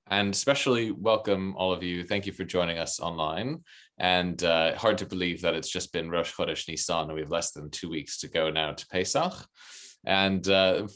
and especially welcome all of you. Thank you for joining us online. And hard to believe that it's just been Rosh Chodesh Nisan, and we have less than 2 weeks to go now to Pesach. And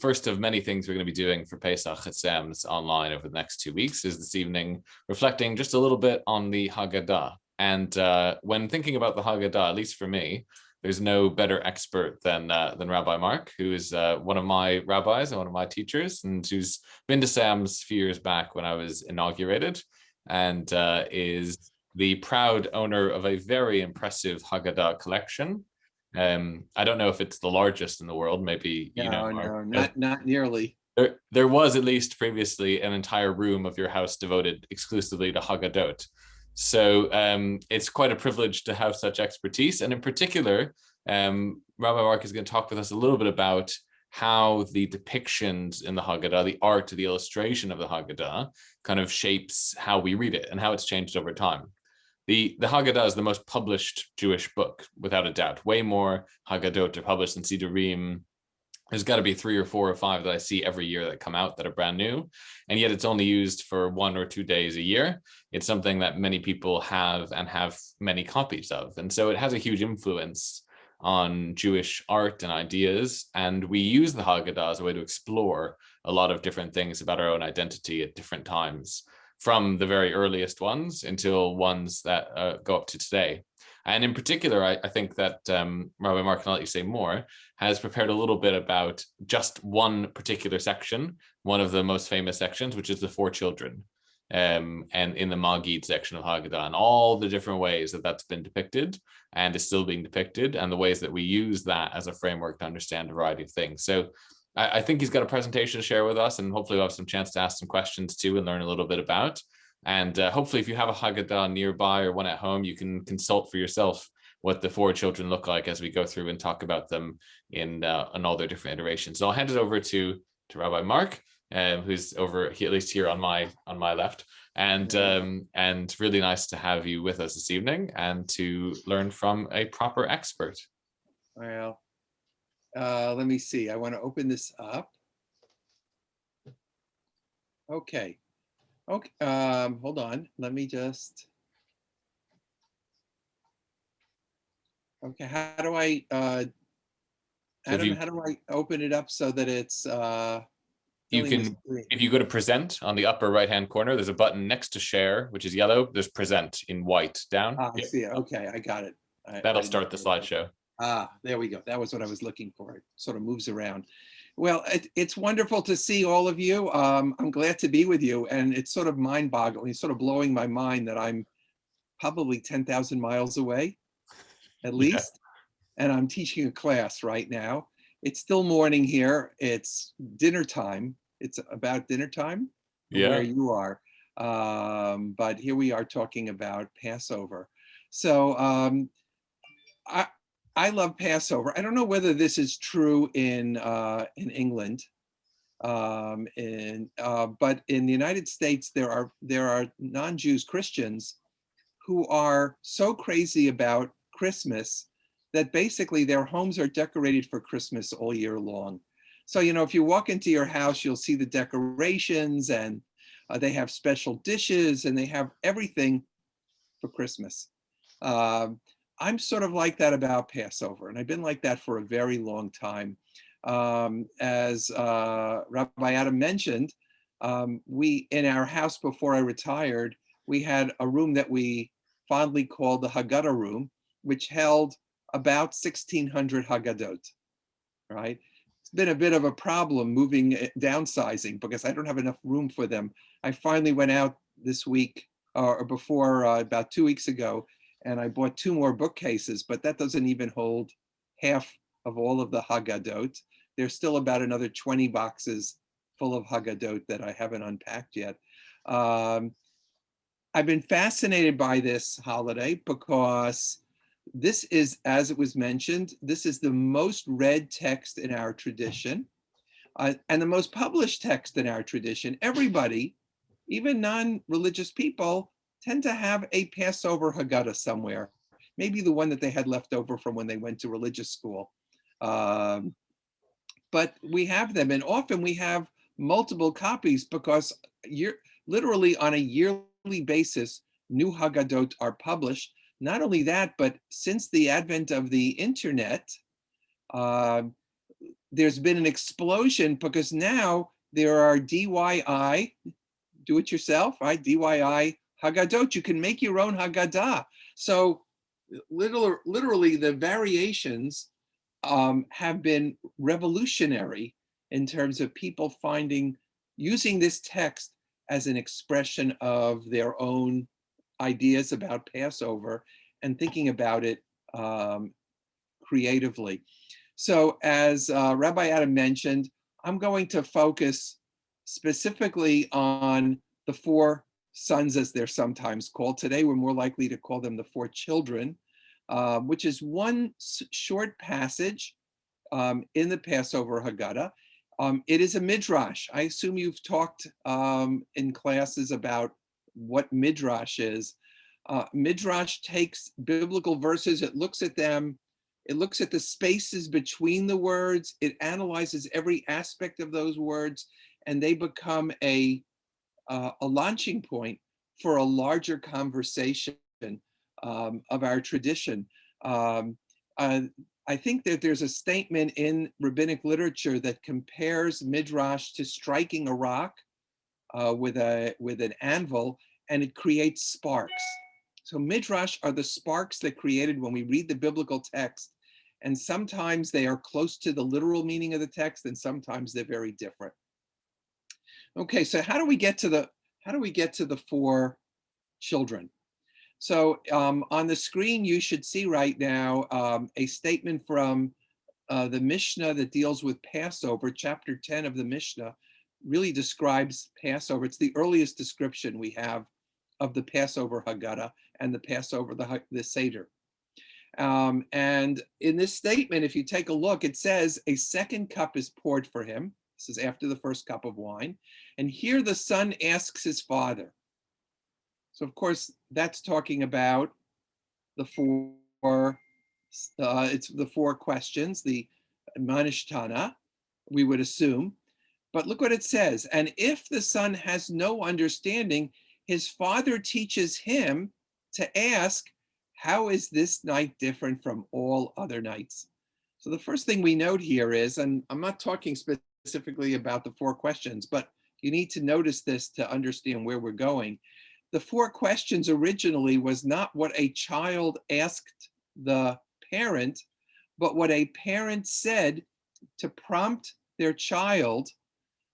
first of many things we're going to be doing for Pesach at SAMS online over the next 2 weeks is this evening reflecting just a little bit on the Haggadah. And when thinking about the Haggadah, at least for me, there's no better expert than Rabbi Mark, who is one of my rabbis and one of my teachers, and who's been to SAMS a few years back when I was inaugurated, and is the proud owner of a very impressive Haggadah collection. I don't know if it's the largest in the world. Maybe you know, Mark. No, not nearly. There was at least previously an entire room of your house devoted exclusively to Haggadot. So it's quite a privilege to have such expertise. And in particular, Rabbi Mark is going to talk with us a little bit about how the depictions in the Haggadah, the art, the illustration of the Haggadah kind of shapes how we read it and how it's changed over time. The Haggadah is the most published Jewish book, without a doubt. Way more Haggadot are published than Sidurim. There's got to be 3 or 4 or 5 that I see every year that come out that are brand new, and yet it's only used for 1 or 2 days a year. It's something that many people have and have many copies of, and so it has a huge influence on Jewish art and ideas, and we use the Haggadah as a way to explore a lot of different things about our own identity at different times, from the very earliest ones until ones that go up to today. And in particular, I think that Rabbi Mark, can let you say more, has prepared a little bit about just one particular section, one of the most famous sections, which is the 4 children, and in the Magid section of Haggadah, and all the different ways that that's been depicted and is still being depicted, and the ways that we use that as a framework to understand a variety of things. So I think he's got a presentation to share with us, and hopefully we'll have some chance to ask some questions too and learn a little bit about. And hopefully if you have a Haggadah nearby or one at home, you can consult for yourself what the 4 children look like as we go through and talk about them in all their different iterations. So I'll hand it over to Rabbi Mark, who's over here, at least here on my left. And really nice to have you with us this evening and to learn from a proper expert. Well, let me see. I want to open this up. Okay. Hold on. Let me just. Okay. How do I? Adam, how do I open it up so that it's? You can, if you go to present on the upper right-hand corner, there's a button next to share, which is yellow. There's present in white down. I see. Okay, I got it. That'll start the slideshow. There we go. That was what I was looking for. It sort of moves around. Well, it's wonderful to see all of you. I'm glad to be with you, and it's sort of mind-boggling. It's sort of blowing my mind that I'm probably 10,000 miles away, at least, and I'm teaching a class right now. It's still morning here. It's dinner time. It's about dinner time where you are, but here we are talking about Passover. So I love Passover. I don't know whether this is true in England, but in the United States there are non-Jews, Christians, who are so crazy about Christmas that basically their homes are decorated for Christmas all year long. So if you walk into your house, you'll see the decorations, and they have special dishes, and they have everything for Christmas. I'm sort of like that about Passover, and I've been like that for a very long time. As Rabbi Adam mentioned, we, in our house before I retired, we had a room that we fondly called the Haggadah room, which held about 1,600 Haggadot, right? It's been a bit of a problem downsizing, because I don't have enough room for them. I finally went out this week, or before, about 2 weeks ago, and I bought 2 more bookcases, but that doesn't even hold half of all of the Haggadot. There's still about another 20 boxes full of Haggadot that I haven't unpacked yet. I've been fascinated by this holiday because this is, as it was mentioned, this is the most read text in our tradition, and the most published text in our tradition. Everybody, even non-religious people, tend to have a Passover Haggadah somewhere, maybe the one that they had left over from when they went to religious school. But we have them, and often we have multiple copies, because literally on a yearly basis, new Haggadot are published. Not only that, but since the advent of the internet, there's been an explosion because now there are DIY, do it yourself, right? DIY Haggadot. You can make your own Haggadah. So literally the variations have been revolutionary in terms of people using this text as an expression of their own ideas about Passover and thinking about it creatively. So as Rabbi Adam mentioned, I'm going to focus specifically on the four sons, as they're sometimes called. Today, we're more likely to call them the four children, which is one short passage in the Passover Haggadah. It is a Midrash. I assume you've talked in classes about what Midrash is. Midrash takes biblical verses, it looks at them, it looks at the spaces between the words, it analyzes every aspect of those words, and they become a launching point for a larger conversation of our tradition. I think that there's a statement in rabbinic literature that compares Midrash to striking a rock with an anvil, and it creates sparks. So Midrash are the sparks that created when we read the biblical text, and sometimes they are close to the literal meaning of the text, and sometimes they're very different. Okay, so how do we get to the four children? So on the screen, you should see right now a statement from the Mishnah that deals with Passover. Chapter 10 of the Mishnah really describes Passover. It's the earliest description we have of the Passover Haggadah and the Passover, the Seder. And in this statement, if you take a look, it says a second cup is poured for him. This is after the first cup of wine. And here the son asks his father. So of course, that's talking about the four, it's the four questions, the Manishtana, we would assume. But look what it says. And if the son has no understanding, his father teaches him to ask, how is this night different from all other nights? So the first thing we note here is, and I'm not talking specifically about the four questions, but you need to notice this to understand where we're going. The four questions originally was not what a child asked the parent, but what a parent said to prompt their child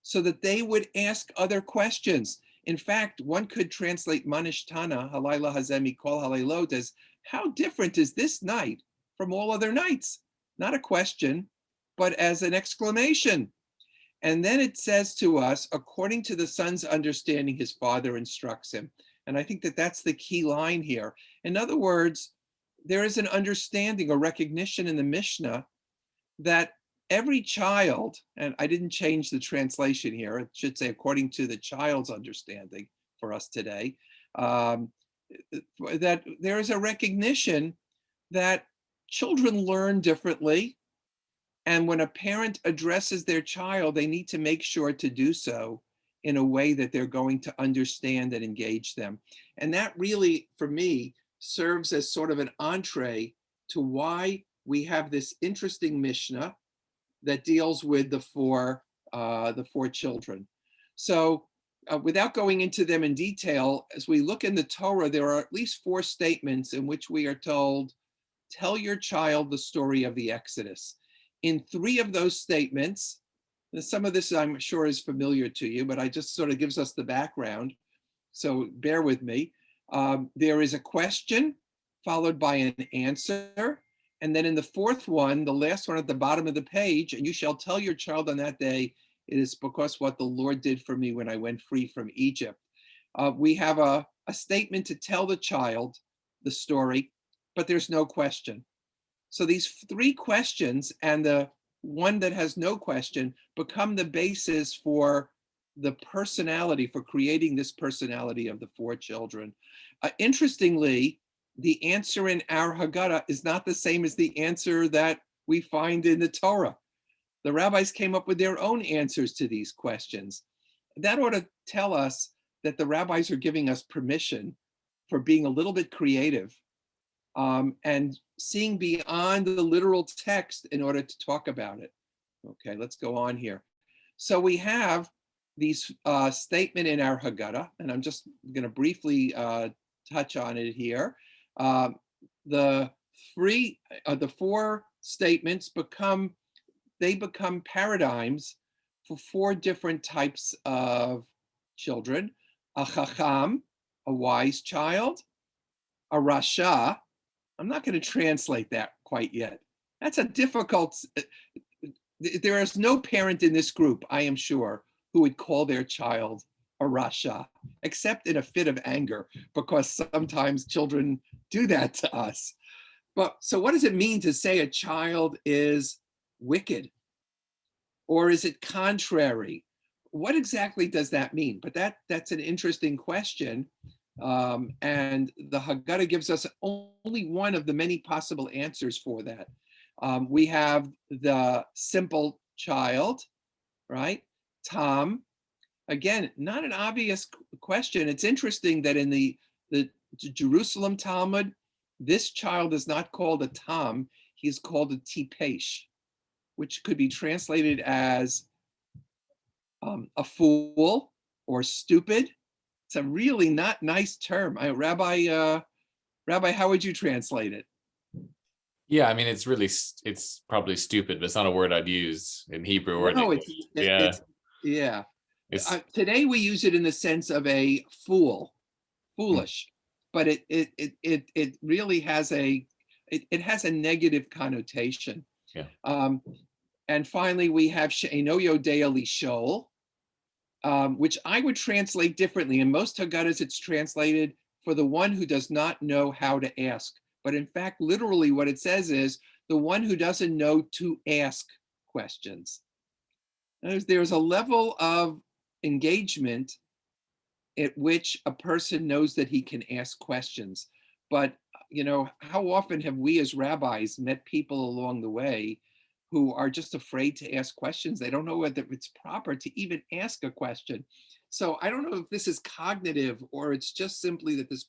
so that they would ask other questions. In fact, one could translate Manishtana, Halayla Hazemi Kol Halaylot, as how different is this night from all other nights? Not a question, but as an exclamation. And then it says to us, according to the son's understanding, his father instructs him. And I think that that's the key line here. In other words, there is an understanding, a recognition in the Mishnah that every child, and I didn't change the translation here, it should say according to the child's understanding for us today, that there is a recognition that children learn differently. And when a parent addresses their child, they need to make sure to do so in a way that they're going to understand and engage them. And that really, for me, serves as sort of an entree to why we have this interesting Mishnah that deals with the four children. So without going into them in detail, as we look in the Torah, there are at least four statements in which we are told, tell your child the story of the Exodus. In three of those statements, some of this I'm sure is familiar to you, but I just sort of gives us the background. So bear with me. There is a question followed by an answer. And then in the fourth one, the last one at the bottom of the page, and you shall tell your child on that day, it is because what the Lord did for me when I went free from Egypt. We have a statement to tell the child the story, but there's no question. So these three questions and the one that has no question become the basis for the personality, for creating this personality of the four children. Interestingly, the answer in our Haggadah is not the same as the answer that we find in the Torah. The rabbis came up with their own answers to these questions. That ought to tell us that the rabbis are giving us permission for being a little bit creative and seeing beyond the literal text in order to talk about it. Okay, let's go on here. So we have these statement in our Haggadah, and I'm just going to briefly touch on it here. The four statements become paradigms for four different types of children: a chacham, a wise child; a rasha. I'm not going to translate that quite yet. That's a difficult. There is no parent in this group, I am sure, who would call their child a rasha, except in a fit of anger, because sometimes children do that to us. But so what does it mean to say a child is wicked? Or is it contrary? What exactly does that mean? But that's an interesting question. And the Haggadah gives us only one of the many possible answers for that. We have the simple child, right? Tam. Again, not an obvious question. It's interesting that in the Jerusalem Talmud, this child is not called a tam, he's called a tipesh, which could be translated as a fool or stupid. It's a really not nice term. Rabbi, how would you translate it? Yeah, I mean, it's probably stupid, but it's not a word I'd use in Hebrew or No, English. yeah. Today we use it in the sense of a fool, foolish, but it really has it has a negative connotation. Yeah. And finally, we have she'eino yodea lishol, which I would translate differently. In most Haggadahs, it's translated for the one who does not know how to ask. But in fact, literally what it says is the one who doesn't know to ask questions. There's a level of engagement at which a person knows that he can ask questions. But, you know, how often have we as rabbis met people along the way who are just afraid to ask questions? They don't know whether it's proper to even ask a question. So I don't know if this is cognitive or it's just simply that this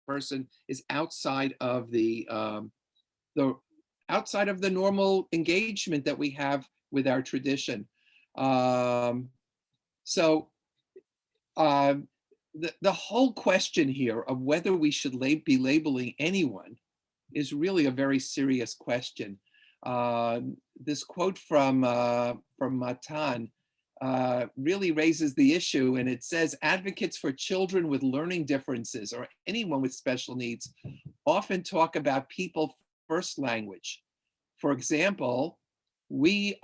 person is outside of the normal engagement that we have with our tradition. The whole question here of whether we should be labeling anyone is really a very serious question. This quote from Matan really raises the issue, and it says, advocates for children with learning differences or anyone with special needs often talk about people first language. For example, we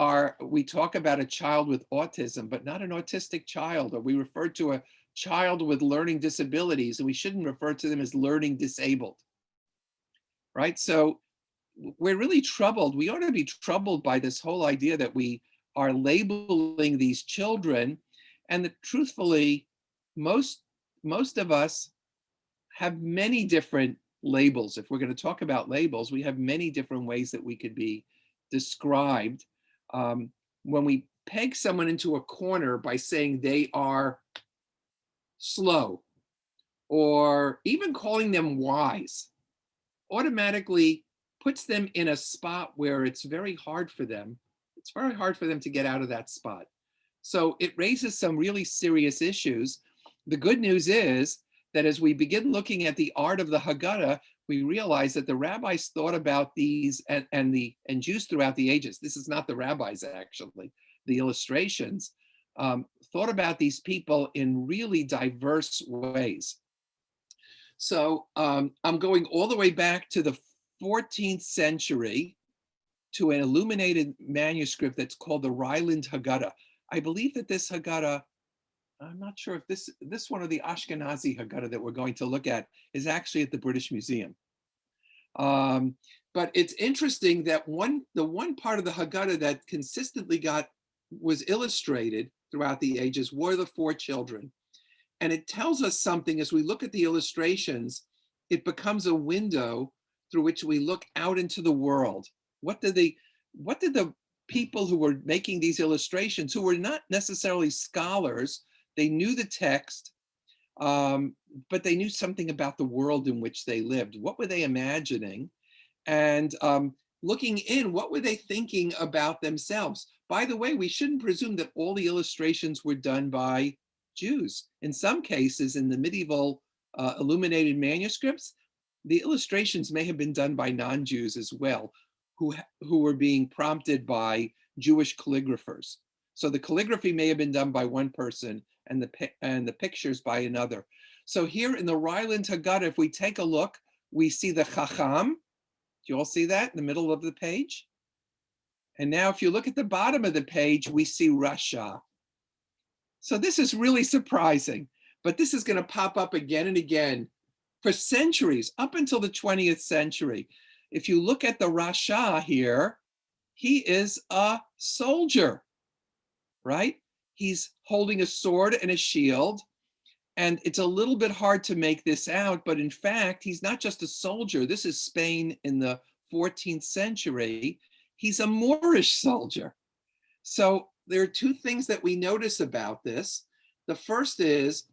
talk about a child with autism, but not an autistic child, or we refer to a child with learning disabilities, and we shouldn't refer to them as learning disabled, right? So we're really troubled. We ought to be troubled by this whole idea that we are labeling these children, and that truthfully, most of us have many different labels. If we're going to talk about labels, we have many different ways that we could be described. When we peg someone into a corner by saying they are slow, or even calling them wise, automatically puts them in a spot where it's very hard for them. It's very hard for them to get out of that spot. So it raises some really serious issues. The good news is that as we begin looking at the art of the Haggadah, we realize that the rabbis thought about these, and Jews throughout the ages, this is not the rabbis actually, the illustrations, thought about these people in really diverse ways. So I'm going all the way back to the 14th century to an illuminated manuscript that's called the Ryland Haggadah. I believe that this Haggadah, I'm not sure if this one or the Ashkenazi Haggadah that we're going to look at is actually at the British Museum. But it's interesting that the one part of the Haggadah that consistently was illustrated throughout the ages were the four children. And it tells us something as we look at the illustrations. It becomes a window through which we look out into the world. What did the people who were making these illustrations, who were not necessarily scholars, they knew the text, but they knew something about the world in which they lived. What were they imagining? And looking in, what were they thinking about themselves? By the way, we shouldn't presume that all the illustrations were done by Jews. In some cases, in the medieval illuminated manuscripts, the illustrations may have been done by non-Jews as well, who were being prompted by Jewish calligraphers. So the calligraphy may have been done by one person and the pictures by another. So here in the Ryland Haggadah, if we take a look, we see the Chacham. Do you all see that in the middle of the page? And now if you look at the bottom of the page, we see Rasha. So this is really surprising, but this is going to pop up again and again for centuries, up until the 20th century. If you look at the Rasha here, he is a soldier, right? He's holding a sword and a shield. And it's a little bit hard to make this out, but in fact, he's not just a soldier. This is Spain in the 14th century. He's a Moorish soldier. So there are two things that we notice about this. The first is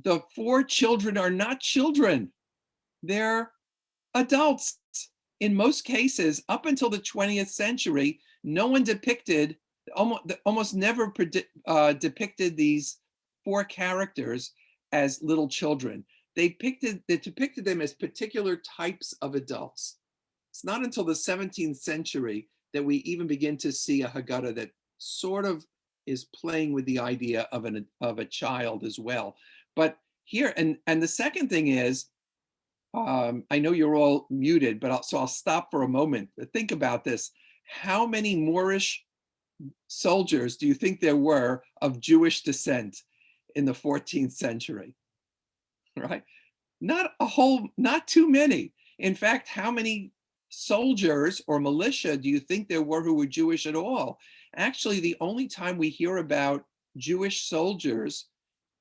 the four children are not children. They're adults. In most cases, up until the 20th century, no one depicted, almost never depicted these four characters as little children. They depicted them as particular types of adults. It's not until the 17th century that we even begin to see a Haggadah that sort of is playing with the idea of a child as well. But here, and the second thing is, I know you're all muted, but I'll stop for a moment. Think about this. How many Moorish soldiers do you think there were of Jewish descent in the 14th century? Right? Not too many. In fact, how many soldiers or militia do you think there were who were Jewish at all? Actually, the only time we hear about Jewish soldiers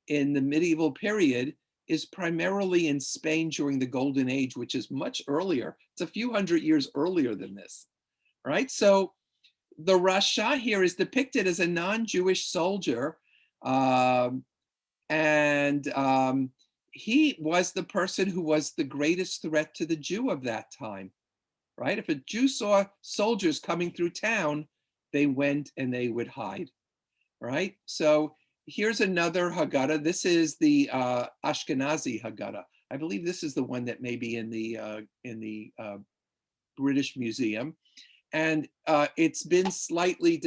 in the medieval period is primarily in Spain during the Golden Age, which is much earlier. It's a few hundred years earlier than this, right? So the Rasha here is depicted as a non-Jewish soldier, he was the person who was the greatest threat to the Jew of that time, right? If a Jew saw soldiers coming through town, they went and they would hide, right? So here's another Haggadah. This is the Ashkenazi Haggadah. I believe this is the one that may be in the British Museum. And it's been slightly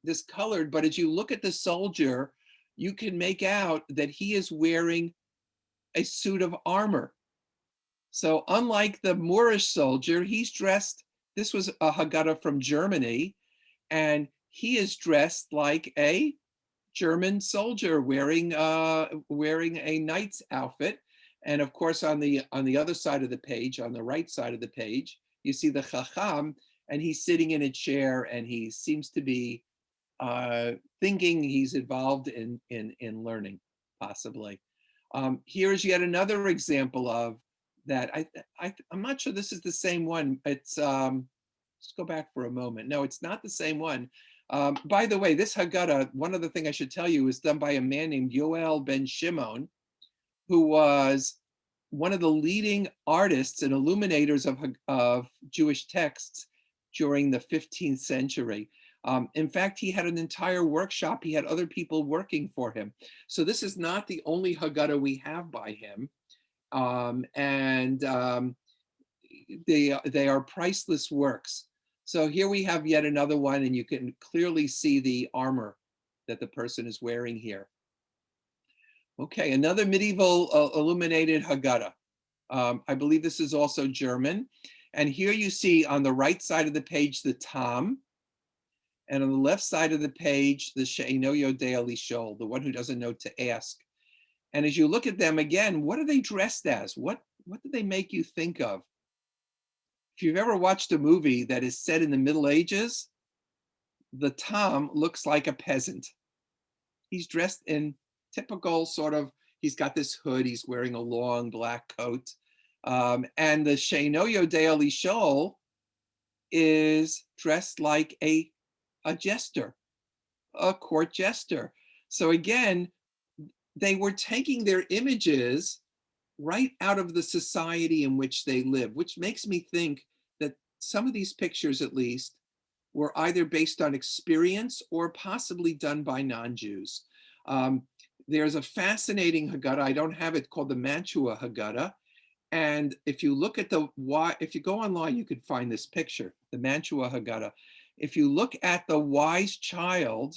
discolored, but as you look at the soldier, you can make out that he is wearing a suit of armor. So unlike the Moorish soldier, he's dressed, this was a Haggadah from Germany, and he is dressed like a German soldier wearing a knight's outfit. And of course, on the other side of the page, on the right side of the page, you see the Chacham, and he's sitting in a chair, and he seems to be thinking. He's involved in learning, possibly. Here's yet another example of that. I'm not sure this is the same one. It's let's go back for a moment. No, it's not the same one. By the way, this Haggadah, one other thing I should tell you, is done by a man named Yoel ben Shimon, who was one of the leading artists and illuminators of Jewish texts during the 15th century. In fact, he had an entire workshop. He had other people working for him. So this is not the only Haggadah we have by him. They are priceless works. So here we have yet another one, and you can clearly see the armor that the person is wearing here. Okay, another medieval illuminated Haggadah. I believe this is also German. And here you see on the right side of the page, the Tam, and on the left side of the page, the She'eino Yodea Lishol, the one who doesn't know to ask. And as you look at them again, what are they dressed as? What do they make you think of? If you've ever watched a movie that is set in the Middle Ages, the Tam looks like a peasant. He's dressed in typical sort of, he's got this hood, he's wearing a long black coat. And the She'eino Yodea Lishol is dressed like a jester, a court jester. So again, they were taking their images right out of the society in which they live, which makes me think that some of these pictures, at least, were either based on experience or possibly done by non-Jews. There's a fascinating Haggadah, I don't have it, called the Mantua Haggadah. And if you look at if you go online, you could find this picture, the Mantua Haggadah. If you look at the wise child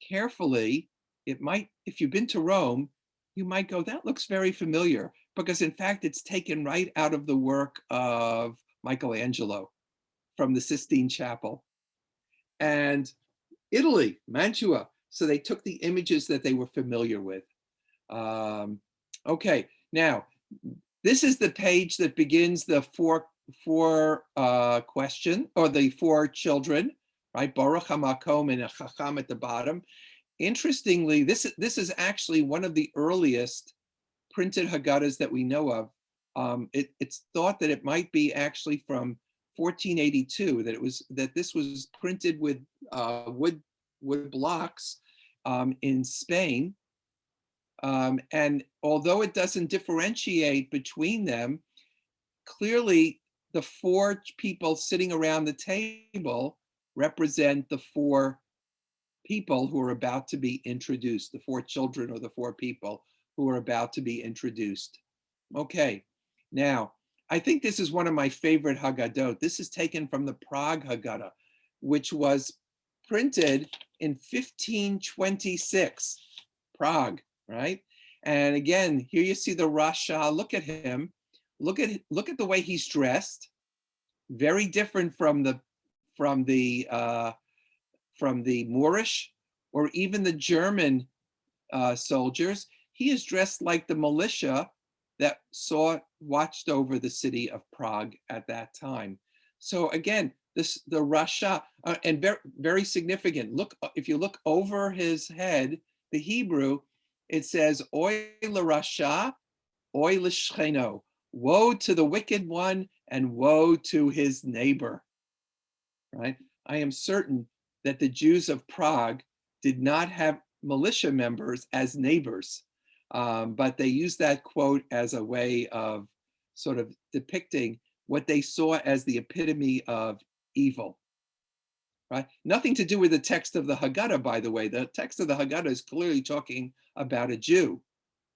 carefully, it might, if you've been to Rome, you might go, that looks very familiar, because in fact, it's taken right out of the work of Michelangelo from the Sistine Chapel. And Italy, Mantua. So they took the images that they were familiar with. Okay, now, this is the page that begins the four question, or the four children, right? Baruch HaMakom and a Chacham at the bottom. Interestingly, this is actually one of the earliest printed Haggadahs that we know of. It's thought that it might be actually from 1482, that this was printed with wood blocks in Spain. And although it doesn't differentiate between them, clearly the four people sitting around the table represent the four people who are about to be introduced, the four children or the four people who are about to be introduced. Okay, now, I think this is one of my favorite Haggadot. This is taken from the Prague Haggadah, which was printed in 1526, Prague, right? And again, here you see the Rasha. Look at him. Look at the way he's dressed. Very different from the Moorish or even the German soldiers. He is dressed like the militia that watched over the city of Prague at that time. So again, the Rasha, and very, very significant. Look, if you look over his head, the Hebrew, it says, Oy l'Rasha, Oy l'Shcheno. Woe to the wicked one and woe to his neighbor, right? I am certain that the Jews of Prague did not have militia members as neighbors, but they used that quote as a way of sort of depicting what they saw as the epitome of evil, right? Nothing to do with the text of the Haggadah, by the way. The text of the Haggadah is clearly talking about a Jew,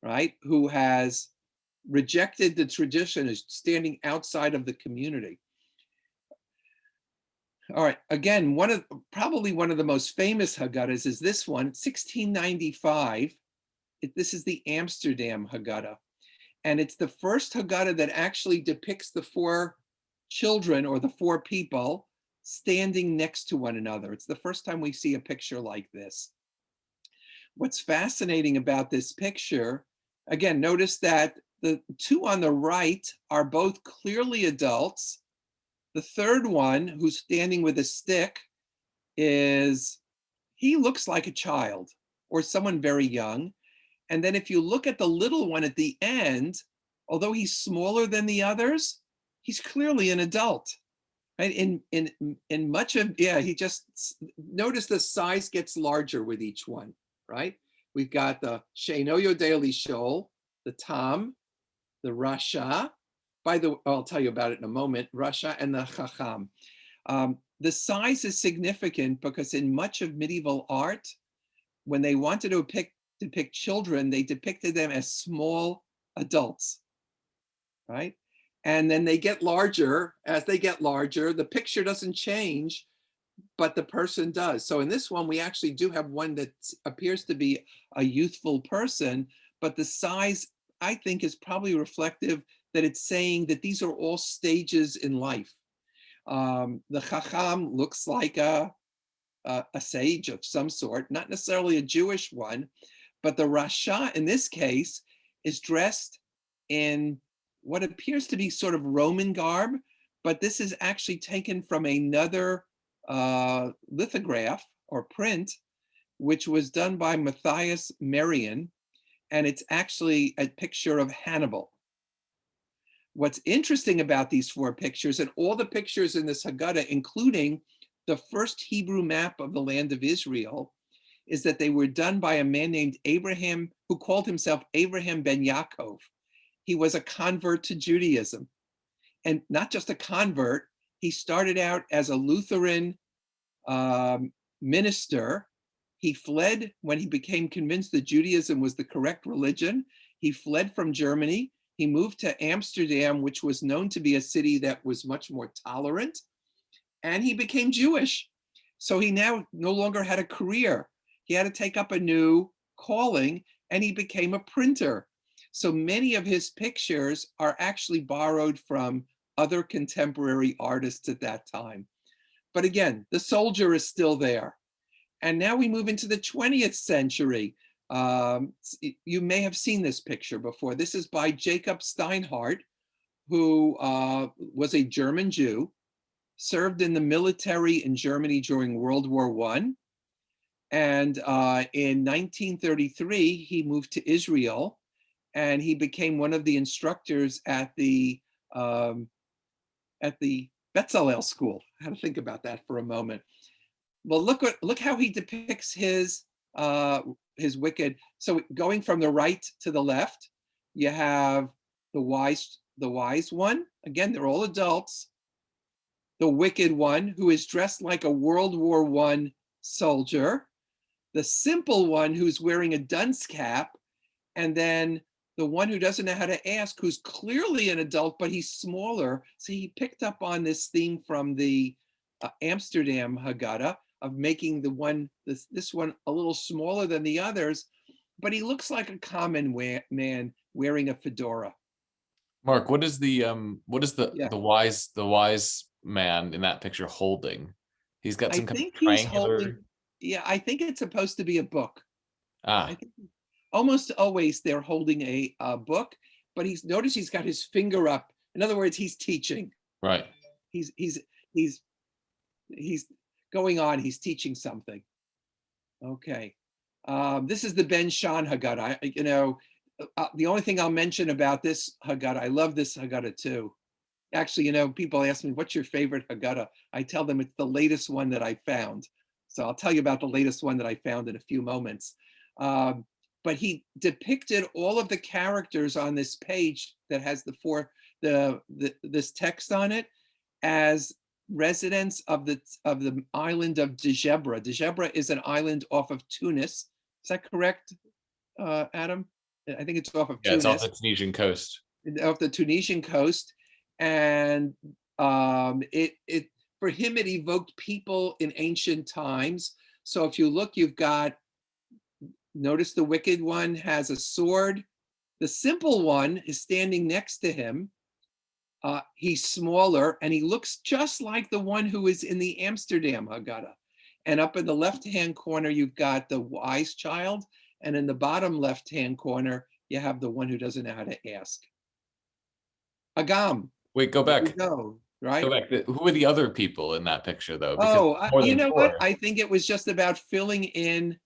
right, who has rejected the tradition, is standing outside of the community. All right, again, probably one of the most famous Haggadahs is this one, 1695. This is the Amsterdam Haggadah. And it's the first Haggadah that actually depicts the four children or the four people standing next to one another. It's the first time we see a picture like this. What's fascinating about this picture, again, notice that the two on the right are both clearly adults. The third one, who's standing with a stick, he looks like a child or someone very young. And then if you look at the little one at the end, although he's smaller than the others, he's clearly an adult. Right? In much of, he just, notice the size gets larger with each one, right? We've got the She'eino Yodea Lishol, the Tam, the Rasha. I'll tell you about it in a moment, Rasha and the Chacham. The size is significant because in much of medieval art, when they wanted to depict children, they depicted them as small adults, right? And then they get larger. As they get larger, the picture doesn't change, but the person does. So in this one, we actually do have one that appears to be a youthful person, but the size, I think, is probably reflective that it's saying that these are all stages in life. The Chacham looks like a sage of some sort, not necessarily a Jewish one, but the Rasha in this case is dressed in what appears to be sort of Roman garb, but this is actually taken from another lithograph or print, which was done by Matthias Merian, and it's actually a picture of Hannibal. What's interesting about these four pictures, and all the pictures in this Haggadah, including the first Hebrew map of the land of Israel, is that they were done by a man named Abraham, who called himself Abraham ben Yaakov. He was a convert to Judaism. And not just a convert, he started out as a Lutheran minister. He fled when he became convinced that Judaism was the correct religion. He fled from Germany. He moved to Amsterdam, which was known to be a city that was much more tolerant, and he became Jewish. So he now no longer had a career. He had to take up a new calling, and he became a printer. So many of his pictures are actually borrowed from other contemporary artists at that time. But again, the soldier is still there. And now we move into the 20th century. You may have seen this picture before. This is by Jacob Steinhardt, who was a German Jew, served in the military in Germany during World War I. And in 1933, he moved to Israel, and he became one of the instructors at the Bezalel school. I had to think about that for a moment. Well, look how he depicts his wicked. So going from the right to the left, you have the wise one. Again, they're all adults. The wicked one, who is dressed like a World War I soldier. The simple one, who's wearing a dunce cap. And then the one who doesn't know how to ask, who's clearly an adult, but he's smaller. So he picked up on this theme from the Amsterdam Haggadah of making this one a little smaller than the others, but he looks like a common man wearing a fedora. Mark, what is the wise man in that picture holding? He's got some kind of triangular. I think it's supposed to be a book. I think almost always they're holding a book, but notice he's got his finger up. In other words, he's teaching. Right. He's going on. He's teaching something. Okay. This is the Ben Shahn Haggadah. The only thing I'll mention about this Haggadah, I love this Haggadah too. Actually, people ask me, what's your favorite Haggadah? I tell them it's the latest one that I found. So I'll tell you about the latest one that I found in a few moments. But he depicted all of the characters on this page that has this text on it as residents of the island of Djebra. Djebra is an island off of Tunis. Is that correct, Adam? I think it's off of Tunis. It's off the Tunisian coast. Off the Tunisian coast, and for him it evoked people in ancient times. So if you look, you've got. Notice the wicked one has a sword. The simple one is standing next to him. He's smaller, and he looks just like the one who is in the Amsterdam Haggadah. And up in the left-hand corner, you've got the wise child. And in the bottom left-hand corner, you have the one who doesn't know how to ask. Agam. Wait, go back. Right? Go back. Who are the other people in that picture, though? You know what? I think it was just about filling in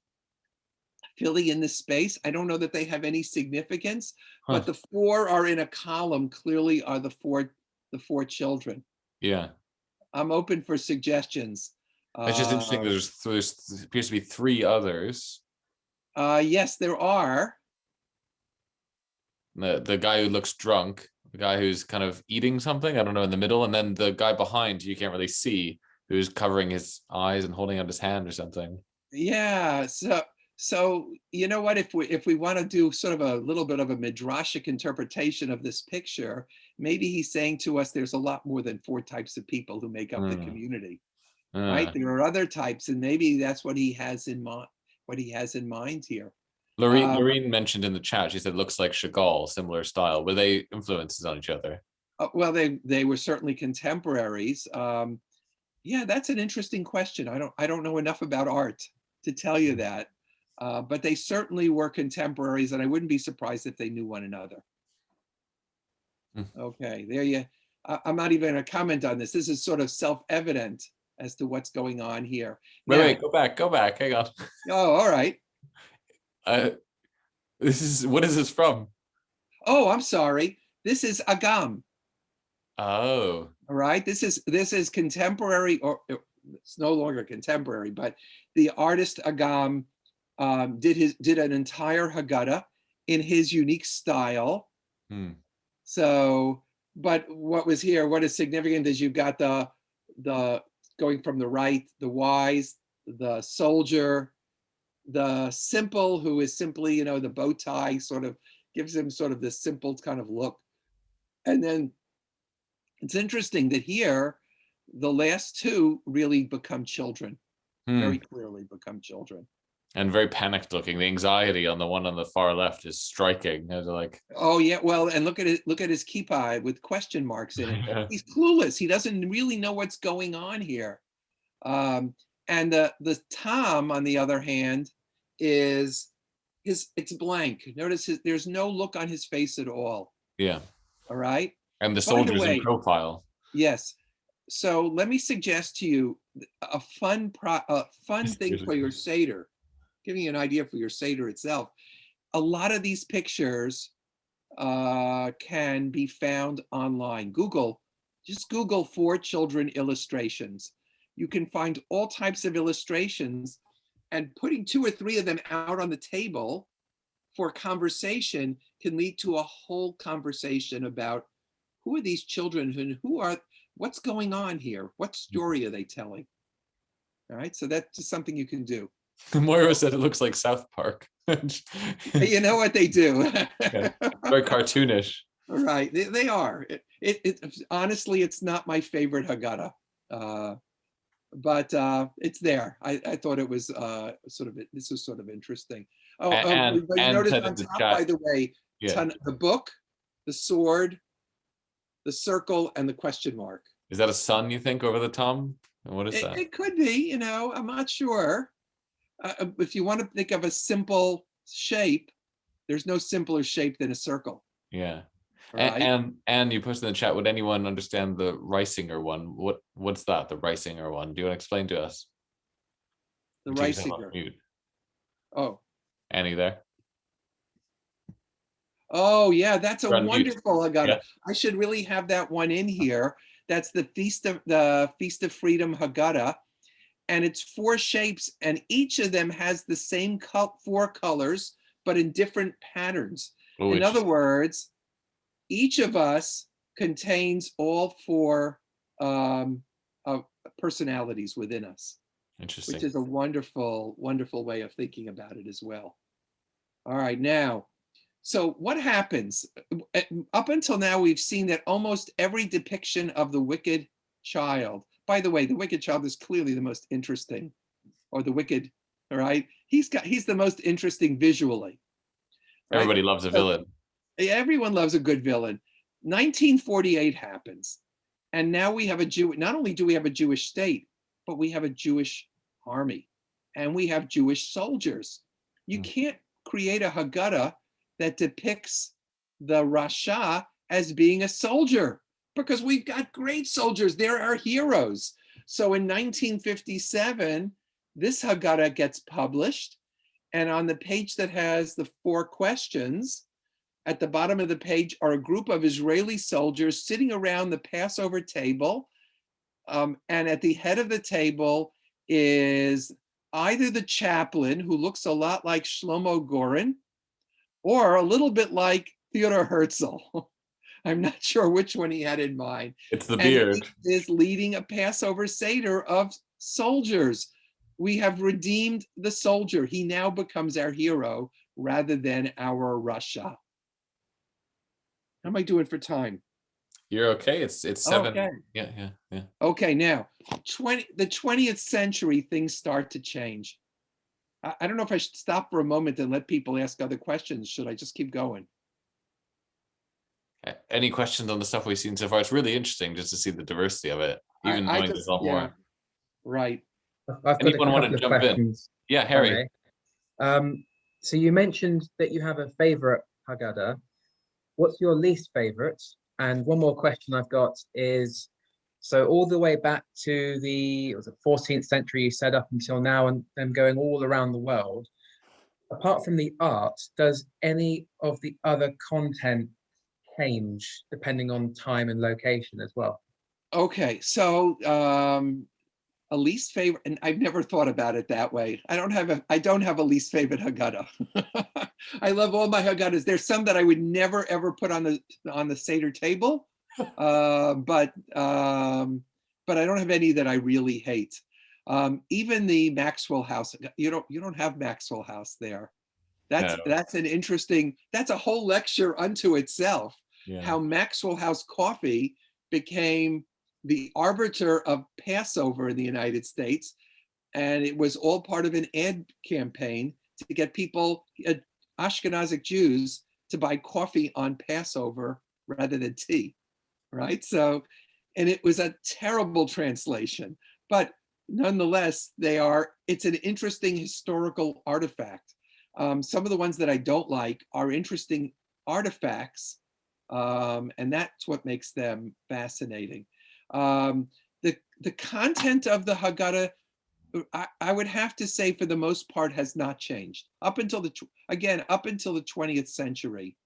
the space. I don't know that they have any significance, but the four are in a column, clearly are the four children. Yeah. I'm open for suggestions. It's just interesting. There appears to be three others. Yes, there are. The guy who looks drunk, the guy who's kind of eating something, I don't know, in the middle, and then the guy behind you can't really see, who's covering his eyes and holding out his hand or something. Yeah. So you know what? If we want to do sort of a little bit of a midrashic interpretation of this picture, maybe he's saying to us there's a lot more than four types of people who make up the community, right? There are other types, and maybe that's what he has in mind. What he has in mind here. Lorene mentioned in the chat. She said looks like Chagall, similar style. Were they influences on each other? Well, they were certainly contemporaries. Yeah, that's an interesting question. I don't know enough about art to tell you that. But they certainly were contemporaries, and I wouldn't be surprised if they knew one another. Okay, there you. I'm not even going to comment on this. This is sort of self-evident as to what's going on here. Wait, go back. Hang on. Oh, all right. What is this from? Oh, I'm sorry. This is Agam. Oh. All right. This is contemporary, or it's no longer contemporary, but the artist Agam did an entire Haggadah in his unique style. Hmm. So, but what is significant is you've got the going from the right, the wise, the soldier, the simple, who is simply, the bow tie sort of gives him sort of this simple kind of look. And then it's interesting that here, the last two really become children, very clearly become children. And very panicked looking. The anxiety on the one on the far left is striking. They're like, oh yeah, well, and look at it. Look at his kippah with question marks in it. yeah. He's clueless. He doesn't really know what's going on here. And the Tom, on the other hand, it's blank. Notice there's no look on his face at all. Yeah. All right. And the soldiers in profile. Yes. So let me suggest to you a fun thing for your Seder. Giving you an idea for your Seder itself. A lot of these pictures can be found online. Just Google 4 children illustrations. You can find all types of illustrations, and putting 2 or 3 of them out on the table for conversation can lead to a whole conversation about who are these children and what's going on here? What story are they telling? All right, so that's just something you can do. Moira said it looks like South Park. You know what they do. Yeah. Very cartoonish. Right, they are. Honestly, it's not my favorite Haggadah, but it's there. I thought it was this was sort of interesting. And notice on top, by the way, the book, the sword, the circle, and the question mark. Is that a sun, you think, over the Tom? What is that? It could be, I'm not sure. If you want to think of a simple shape, there's no simpler shape than a circle. Yeah. Right? And you posted in the chat, would anyone understand the Reisinger one? What's that, the Reisinger one? Do you want to explain to us? The Reisinger. Oh. Annie there? Oh yeah, that's a wonderful Haggadah. Yeah. I should really have that one in here. That's the Feast of Freedom Haggadah. And it's 4 shapes, and each of them has the same 4 colors, but in different patterns. Oh, in other words, each of us contains all 4 personalities within us. Interesting. Which is a wonderful, wonderful way of thinking about it as well. All right, now, so what happens? Up until now, we've seen that almost every depiction of the wicked child, by the way, the wicked child is clearly the most interesting, or the wicked, all right? He's the most interesting visually. Right? Everybody loves a villain. Everyone loves a good villain. 1948 happens. And now we have not only do we have a Jewish state, but we have a Jewish army, and we have Jewish soldiers. You can't create a Haggadah that depicts the Rasha as being a soldier, because we've got great soldiers. They're our heroes. So in 1957, this Haggadah gets published, and on the page that has the 4 questions, at the bottom of the page are a group of Israeli soldiers sitting around the Passover table, and at the head of the table is either the chaplain, who looks a lot like Shlomo Goren, or a little bit like Theodor Herzl. I'm not sure which one he had in mind. It's the beard. He is leading a Passover Seder of soldiers. We have redeemed the soldier. He now becomes our hero rather than our Rasha. How am I doing for time? You're okay. It's 7. Okay. Yeah. Okay, now, the 20th century, things start to change. I don't know if I should stop for a moment and let people ask other questions. Should I just keep going? Any questions on the stuff we've seen so far? It's really interesting just to see the diversity of it, even knowing there's a lot more. Right. I've got Anyone want to jump in? Yeah, Harry. So you mentioned that you have a favorite Haggadah. What's your least favorite? And one more question I've got is, so all the way back to the 14th century, you said, up until now, and then going all around the world, apart from the art, does any of the other content change depending on time and location as well? Okay, so a least favorite, and I've never thought about it that way. I don't have a least favorite Haggadah. I love all my Haggadahs. There's some that I would never ever put on the Seder table, but I don't have any that I really hate. Even the Maxwell House, you don't have Maxwell House there. That's an interesting. That's a whole lecture unto itself. Yeah. How Maxwell House coffee became the arbiter of Passover in the United States. And it was all part of an ad campaign to get people, Ashkenazi Jews, to buy coffee on Passover rather than tea, right? So, and it was a terrible translation, but nonetheless, it's an interesting historical artifact. Some of the ones that I don't like are interesting artifacts, and that's what makes them fascinating. The content of the Haggadah, I would have to say, for the most part, has not changed up until the 20th century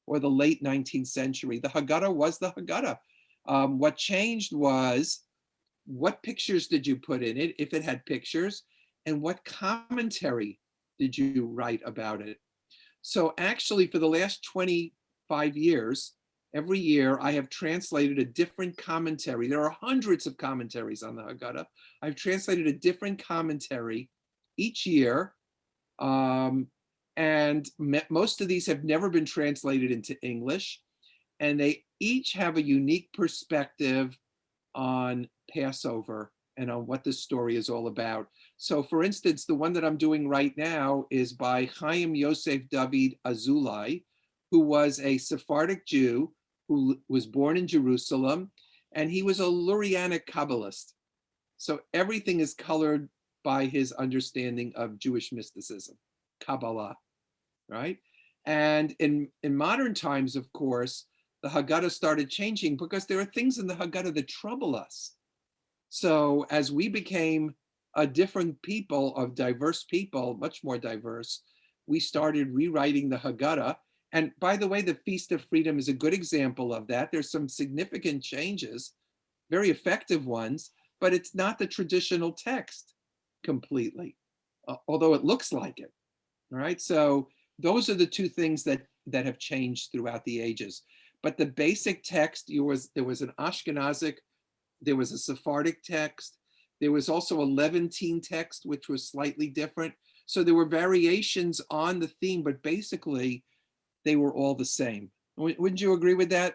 or the late 19th century. The Haggadah was the Haggadah. What changed was what pictures did you put in it, if it had pictures, and what commentary did you write about it. So actually, for the last 25 years, every year I have translated a different commentary. There are hundreds of commentaries on the Haggadah. I've translated a different commentary each year. And most of these have never been translated into English. And they each have a unique perspective on Passover and on what the story is all about. So for instance, the one that I'm doing right now is by Chaim Yosef David Azulai, who was a Sephardic Jew who was born in Jerusalem, and he was a Lurianic Kabbalist. So everything is colored by his understanding of Jewish mysticism, Kabbalah, right? And in modern times, of course, the Haggadah started changing because there are things in the Haggadah that trouble us. So as we became a different people, of diverse people, much more diverse, we started rewriting the Haggadah. And by the way, the Feast of Freedom is a good example of that. There's some significant changes, very effective ones, but it's not the traditional text completely, although it looks like it. All right, so those are the two things that have changed throughout the ages. But the basic text, there was an Ashkenazic, there was a Sephardic text, there was also a Levantine text, which was slightly different. So there were variations on the theme, but basically they were all the same. Wouldn't you agree with that,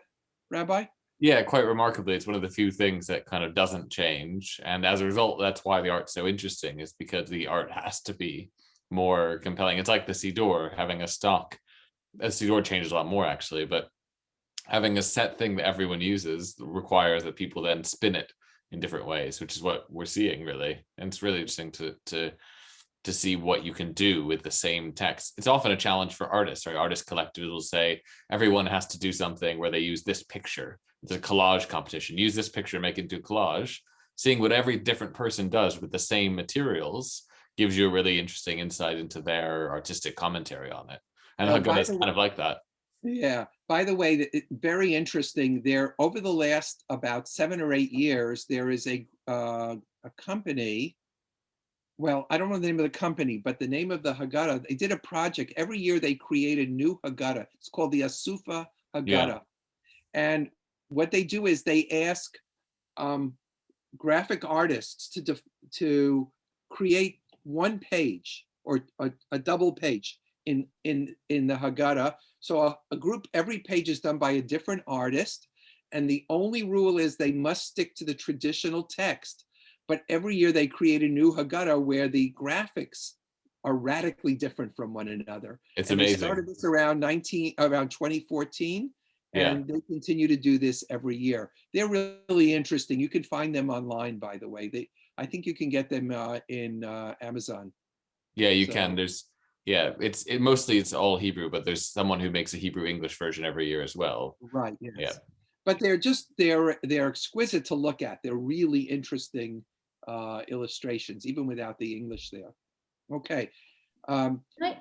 Rabbi? Yeah, quite remarkably, it's one of the few things that kind of doesn't change. And as a result, that's why the art's so interesting, is because the art has to be more compelling. It's like the Siddur, having a stock. The Siddur changes a lot more, actually, but having a set thing that everyone uses requires that people then spin it in different ways, which is what we're seeing, really. And it's really interesting to see what you can do with the same text. It's often a challenge for artists, right? Artist collectives will say everyone has to do something where they use this picture. It's a collage competition. Use this picture, make it into a collage. Seeing what every different person does with the same materials gives you a really interesting insight into their artistic commentary on it. And Haggadah is kind of like that. Yeah. By the way, very interesting. There, over the last about 7 or 8 years, there is a company. Well, I don't know the name of the company, but the name of the Haggadah, they did a project. Every year they create a new Haggadah. It's called the Asufa Haggadah. Yeah. And what they do is they ask graphic artists to create one page or a double page in the Haggadah. So a group, every page is done by a different artist. And the only rule is they must stick to the traditional text. But every year they create a new Haggadah where the graphics are radically different from one another. It's and amazing. They started this around 2014, and they continue to do this every year. They're really interesting. You can find them online, by the way. I think you can get them in Amazon. Yeah, you can. It's mostly it's all Hebrew, but there's someone who makes a Hebrew English version every year as well. Right. Yes. Yeah. But they're exquisite to look at. They're really interesting illustrations, even without the English there. Okay.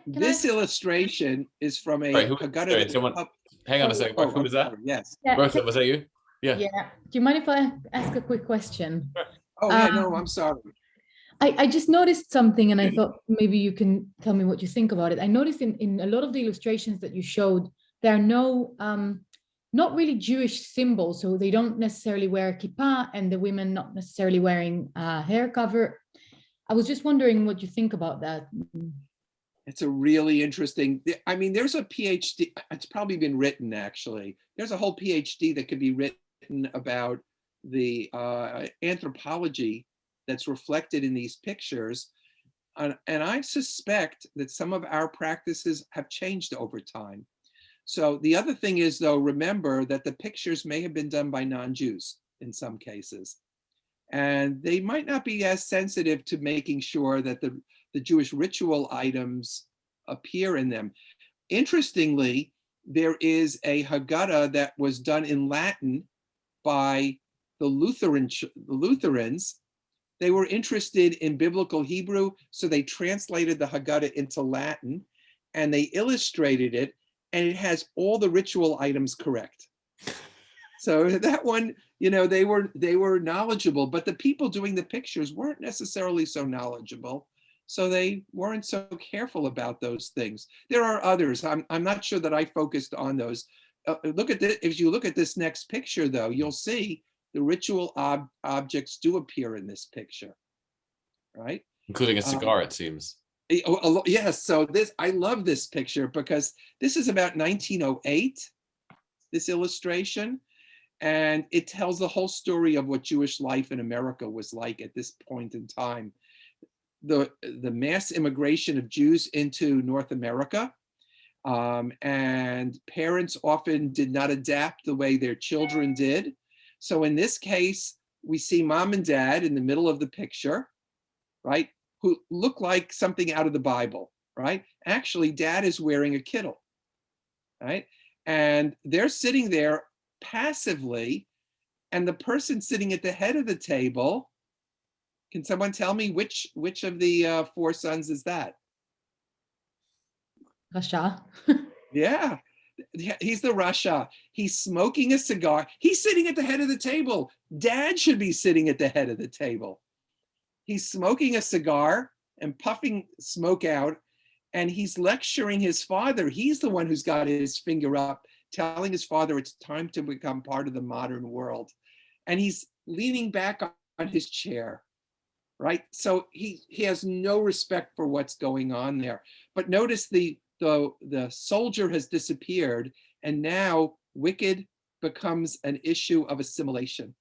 This illustration is from a Haggadah. Hang on a second. Who was that? Yes. Yeah. Rosa, was that you? Yeah. Yeah. Do you mind if I ask a quick question? Oh, yeah, no, I'm sorry. I just noticed something, and I thought maybe you can tell me what you think about it. I noticed in a lot of the illustrations that you showed, there are no, not really Jewish symbols. So they don't necessarily wear kippah, and the women not necessarily wearing hair cover. I was just wondering what you think about that. It's a really interesting, I mean, there's a PhD, it's probably been written actually. There's a whole PhD that could be written about the anthropology that's reflected in these pictures. And I suspect that some of our practices have changed over time. So the other thing is, though, remember that the pictures may have been done by non-Jews in some cases. And they might not be as sensitive to making sure that the Jewish ritual items appear in them. Interestingly, there is a Haggadah that was done in Latin by the Lutherans. They were interested in biblical Hebrew, so they translated the Haggadah into Latin, and they illustrated it, and it has all the ritual items correct. So that one, you know, they were knowledgeable, but the people doing the pictures weren't necessarily so knowledgeable, so they weren't so careful about those things. There are others. I'm not sure that I focused on those. Look at this. If you look at this next picture, though, you'll see the ritual objects do appear in this picture, right? Including a cigar, it seems. Yes. So I love this picture because this is about 1908. This illustration. And it tells the whole story of what Jewish life in America was like at this point in time. The mass immigration of Jews into North America, and parents often did not adapt the way their children did. So in this case, we see mom and dad in the middle of the picture, right, who look like something out of the Bible, right? Actually, dad is wearing a kittel, right? And they're sitting there passively, and the person sitting at the head of the table, can someone tell me which of the four sons is that? Rasha. Yeah, he's the Rasha. He's smoking a cigar. He's sitting at the head of the table. Dad should be sitting at the head of the table. He's smoking a cigar and puffing smoke out, and he's lecturing his father. He's the one who's got his finger up, telling his father it's time to become part of the modern world. And he's leaning back on his chair, right? So he has no respect for what's going on there. But notice the soldier has disappeared, and now wicked becomes an issue of assimilation.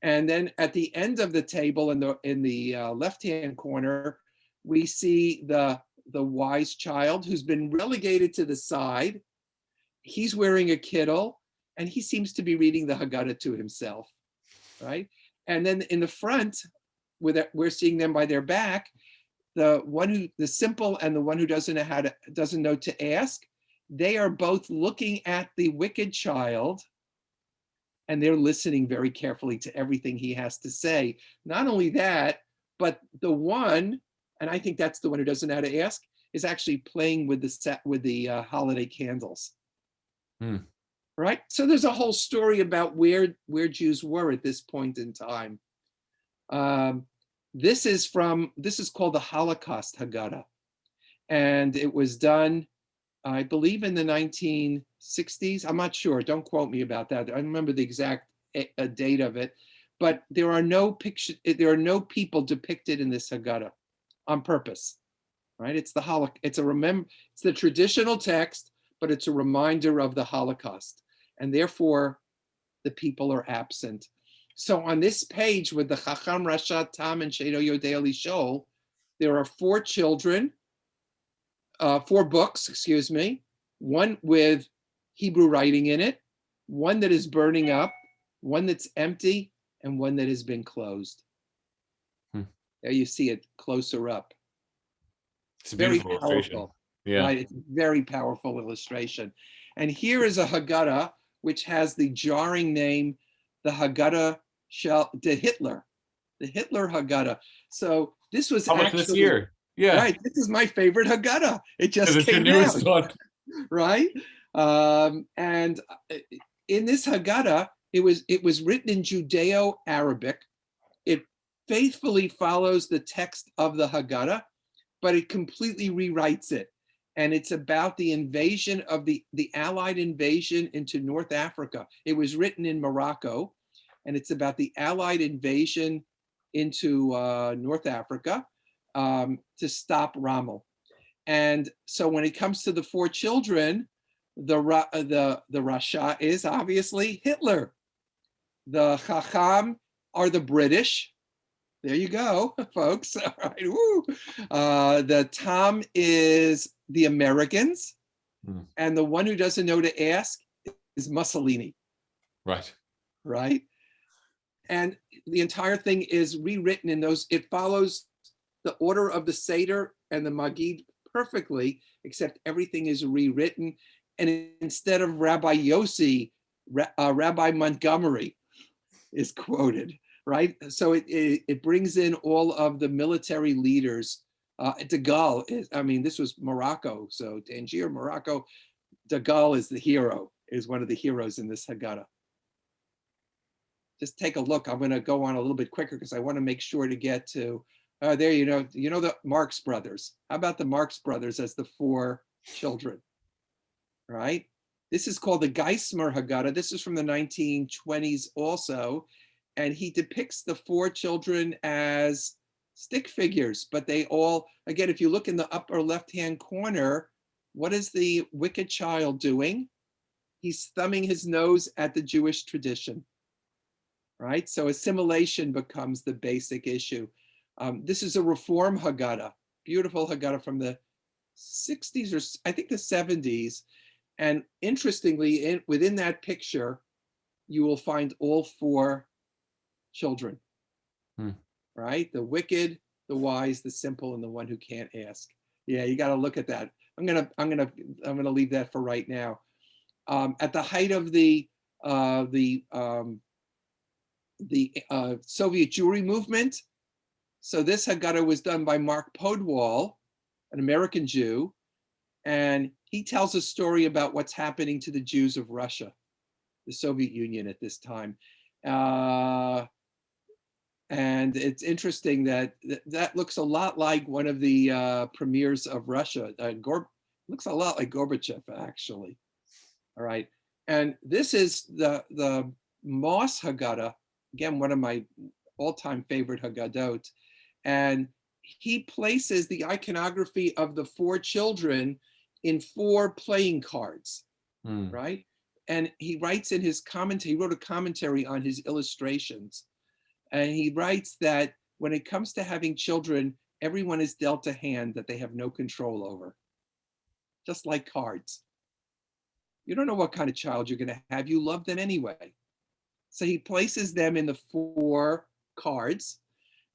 And then at the end of the table in the left-hand corner, we see the wise child who's been relegated to the side. He's wearing a kittel, and he seems to be reading the Haggadah to himself, right? And then in the front, we're seeing them by their back, the simple and the one who doesn't know to ask, they are both looking at the wicked child, and they're listening very carefully to everything he has to say. Not only that, but the one, and I think that's the one who doesn't know how to ask, is actually playing with the holiday candles. Right? So there's a whole story about where Jews were at this point in time. This is called the Holocaust Haggadah. And it was done, I believe, in the 1960s. I'm not sure. Don't quote me about that. I don't remember the exact date of it. But there are no people depicted in this Haggadah on purpose. Right? It's the traditional text, but it's a reminder of the Holocaust, and therefore the people are absent. So on this page with the Chacham, Rasha, Tam, and Shedo Yodei Lishol, there are four books, excuse me, one with Hebrew writing in it, one that is burning up, one that's empty, and one that has been closed. There you see it closer up. It's a beautiful very powerful. Yeah. Right, it's a very powerful illustration. And here is a Haggadah which has the jarring name, the Haggadah de Hitler, the Hitler Haggadah. So this was actually this year. Yeah. Right. This is my favorite Haggadah. It just it's came your newest out. one. Right. And in this Haggadah, it was written in Judeo-Arabic. faithfully follows the text of the Haggadah, but it completely rewrites it. And it's about the invasion of the Allied invasion into North Africa. It was written in Morocco, and it's about the Allied invasion into North Africa to stop Rommel. And so when it comes to the four children, the Rasha is obviously Hitler. The Chacham are the British. There you go, folks. All right. Woo. The Tam is the Americans, and the one who doesn't know to ask is Mussolini. Right. Right. And the entire thing is rewritten in those. It follows the order of the Seder and the Magid perfectly, except everything is rewritten. And instead of Rabbi Yossi, Rabbi Montgomery is quoted. Right, so it brings in all of the military leaders. De Gaulle is, I mean, this was Morocco, so Tangier, Morocco. De Gaulle is the hero, is one of the heroes in this Haggadah. Just take a look. I'm going to go on a little bit quicker because I want to make sure to get to. There, you know the Marx brothers. How about the Marx brothers as the four children? Right. This is called the Geismer Haggadah. This is from the 1920s also. And he depicts the four children as stick figures, but they all, again, if you look in the upper left-hand corner, what is the wicked child doing? He's thumbing his nose at the Jewish tradition, right? So assimilation becomes the basic issue. This is a Reform Haggadah, beautiful Haggadah from the 60s or I think the 70s. And interestingly, within that picture, you will find all four children, right? The wicked, the wise, the simple, and the one who can't ask. Yeah, you got to look at that. I'm gonna leave that for right now. At the height of the Soviet Jewry movement, so this Haggadah was done by Mark Podwall, an American Jew, and he tells a story about what's happening to the Jews of Russia, the Soviet Union at this time. And it's interesting that that looks a lot like one of the premiers of Russia. Looks a lot like Gorbachev, actually. All right. And this is the Moss Haggadah, again, one of my all-time favorite Haggadot. And he places the iconography of the four children in four playing cards, right? And he writes in his commentary, he wrote a commentary on his illustrations. And he writes that when it comes to having children, everyone is dealt a hand that they have no control over, just like cards. You don't know what kind of child you're going to have. You love them anyway. So he places them in the four cards.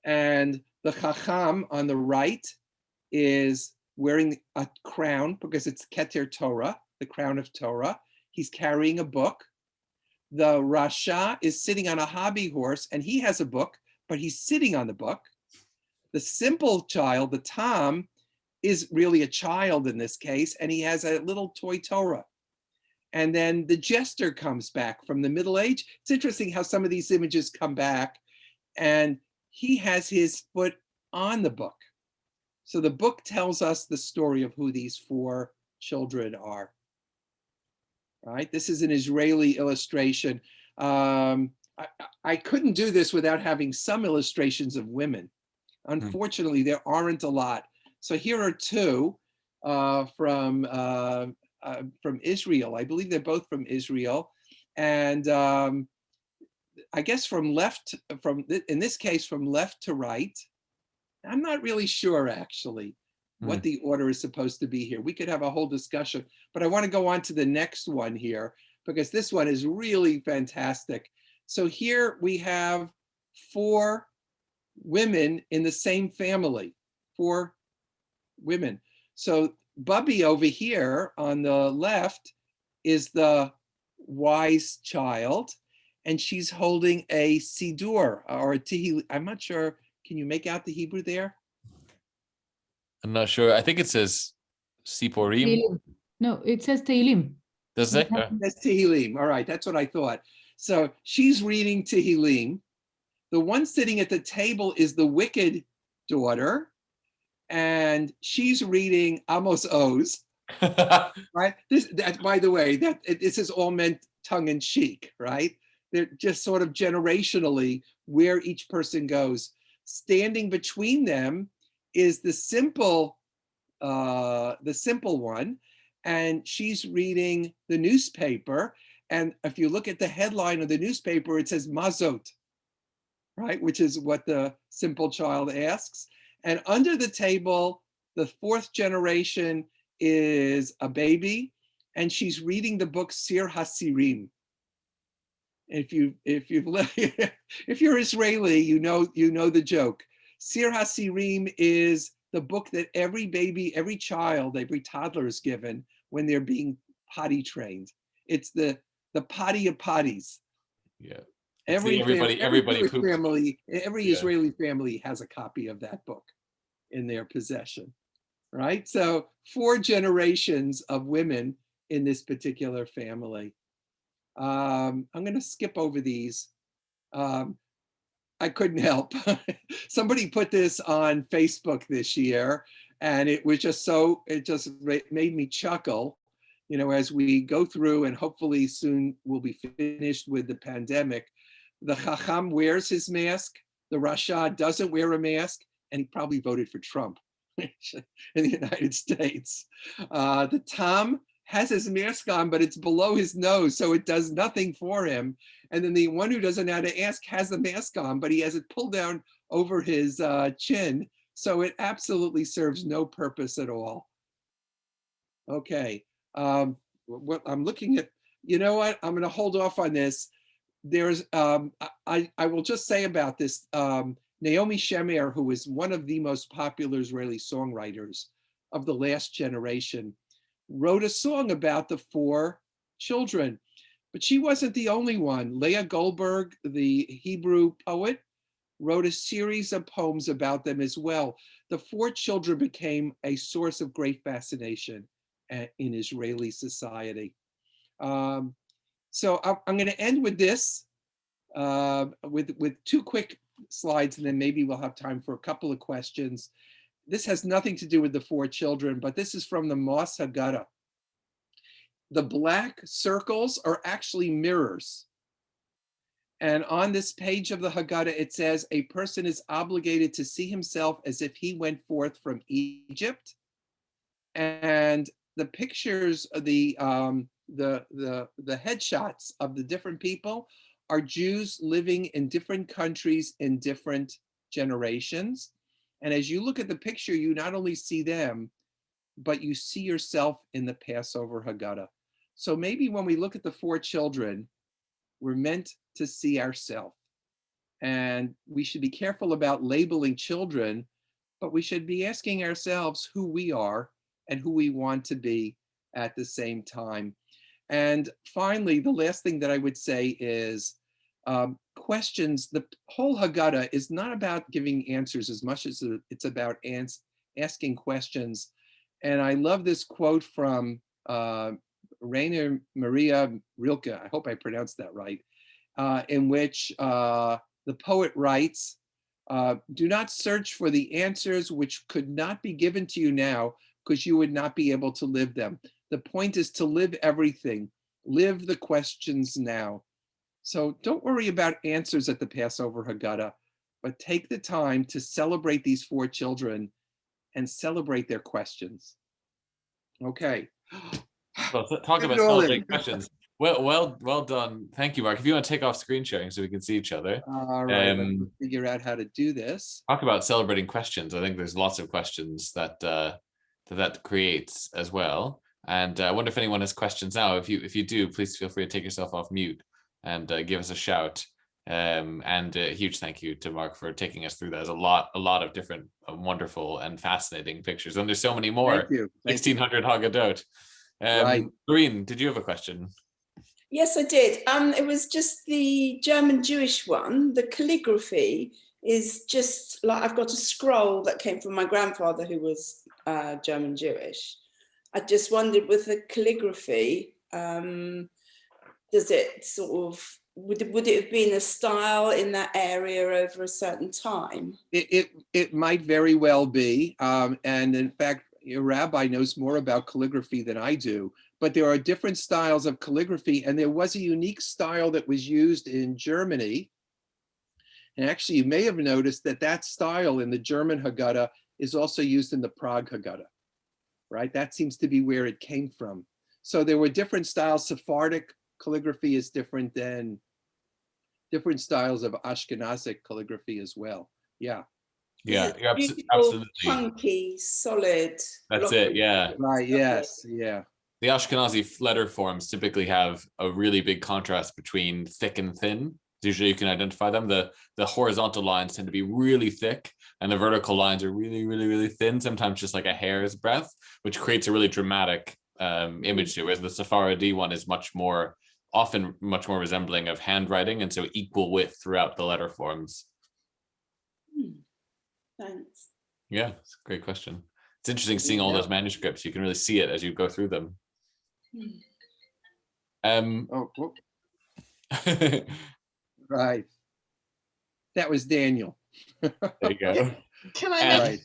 And the Chacham on the right is wearing a crown because it's Keter Torah, the crown of Torah. He's carrying a book. The Rasha is sitting on a hobby horse and he has a book, but he's sitting on the book. The simple child, the Tam, is really a child in this case, and he has a little toy Torah. And then the jester comes back from the Middle Age. It's interesting how some of these images come back, and he has his foot on the book. So the book tells us the story of who these four children are. Right? This is an Israeli illustration. I couldn't do this without having some illustrations of women. Unfortunately, there aren't a lot. So here are two from Israel. I believe they're both from Israel. And I guess in this case, from left to right. I'm not really sure, actually, what the order is supposed to be here. We could have a whole discussion, but I want to go on to the next one here because this one is really fantastic. So here we have four women in the same family, four women. So Bubby over here on the left is the wise child, and she's holding a Sidur or a Tehillim. I'm not sure. Can you make out the Hebrew there? I'm not sure. I think it says Siporim. Tehillim. No, it says Tehillim. Does it? That's Tehillim. All right, that's what I thought. So she's reading Tehillim, The one sitting at the table is the wicked daughter, and she's reading Amos Oz, right? That, by the way, this is all meant tongue in cheek, right? They're just sort of generationally where each person goes. Standing between them is the simple one, and she's reading the newspaper. And if you look at the headline of the newspaper, it says Mazot, right? Which is what the simple child asks. And under the table, the fourth generation is a baby, and she's reading the book Sir Hasirim. If you're Israeli, you know the joke. Sir Hasirim is the book that every baby, every child, every toddler is given when they're being potty trained. It's the potty of potties. Yeah. Every Israeli family has a copy of that book in their possession, right? So 4 generations of women in this particular family. I'm going to skip over these. I couldn't help. Somebody put this on Facebook this year, and it just made me chuckle, as we go through, and hopefully soon we'll be finished with the pandemic. The Chacham wears his mask, the Rasha doesn't wear a mask, and he probably voted for Trump in the United States. The Tam has his mask on, but it's below his nose, so it does nothing for him. And then the one who doesn't know how to ask has the mask on, but he has it pulled down over his chin, so it absolutely serves no purpose at all. Okay, what I'm looking at, I'm going to hold off on this. There's, I will just say about this, Naomi Shemer, who is one of the most popular Israeli songwriters of the last generation, wrote a song about the 4 children, but she wasn't the only one. Leah Goldberg, the Hebrew poet, wrote a series of poems about them as well. The 4 children became a source of great fascination in Israeli society. So I'm going to end with this, with 2 quick slides, and then maybe we'll have time for a couple of questions. This has nothing to do with the 4 children, but this is from the Moss Haggadah. The black circles are actually mirrors. And on this page of the Haggadah, it says, a person is obligated to see himself as if he went forth from Egypt. And the pictures of the headshots of the different people are Jews living in different countries in different generations. And as you look at the picture, you not only see them, but you see yourself in the Passover Haggadah. So maybe when we look at the 4 children, we're meant to see ourselves. And we should be careful about labeling children, but we should be asking ourselves who we are and who we want to be at the same time. And finally, the last thing that I would say is questions. The whole Haggadah is not about giving answers as much as it's about asking questions. And I love this quote from Rainer Maria Rilke, I hope I pronounced that right, in which the poet writes, do not search for the answers which could not be given to you now, because you would not be able to live them. The point is to live everything, live the questions now. So don't worry about answers at the Passover Haggadah, but take the time to celebrate these 4 children and celebrate their questions. Okay. Well, talk about celebrating questions. Well done. Thank you, Mark. If you want to take off screen sharing so we can see each other. All right, let me figure out how to do this. Talk about celebrating questions. I think there's lots of questions that that creates as well. And I wonder if anyone has questions now. If you do, please feel free to take yourself off mute and give us a shout. And a huge thank you to Mark for taking us through that. There's a lot of different wonderful and fascinating pictures, and there's so many more. Thank you. 1600 Haggadah. Right. Doreen, did you have a question? Yes, I did. It was just the German Jewish one. The calligraphy is just like, I've got a scroll that came from my grandfather who was German Jewish. I just wondered with the calligraphy, does it sort of would it have been a style in that area over a certain time? It might very well be. And in fact, your rabbi knows more about calligraphy than I do, but there are different styles of calligraphy. And there was a unique style that was used in Germany. And actually, you may have noticed that that style in the German Haggadah is also used in the Prague Haggadah, right? That seems to be where it came from. So there were different styles. Sephardic calligraphy is different than different styles of Ashkenazi calligraphy as well. Yeah. Yeah, you're Beautiful, absolutely. chunky, solid. That's it, yeah. Right, yes, yeah. The Ashkenazi letter forms typically have a really big contrast between thick and thin. Usually you can identify them. The horizontal lines tend to be really thick and the vertical lines are really, really, really thin, sometimes just like a hair's breadth, which creates a really dramatic image to it. Whereas the Sephardi one is often much more resembling of handwriting, and so equal width throughout the letter forms. Thanks. Yeah, it's a great question. It's interesting seeing all those manuscripts. You can really see it as you go through them. Right. That was Daniel. There you go. Can I make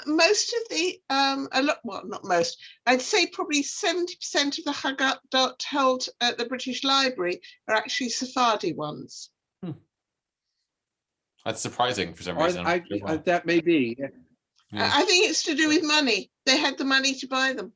most of the not most, I'd say probably 70% of the Haggadah held at the British Library are actually Sephardi ones. That's surprising for some reason. That may be. Yeah. I think it's to do with money. They had the money to buy them.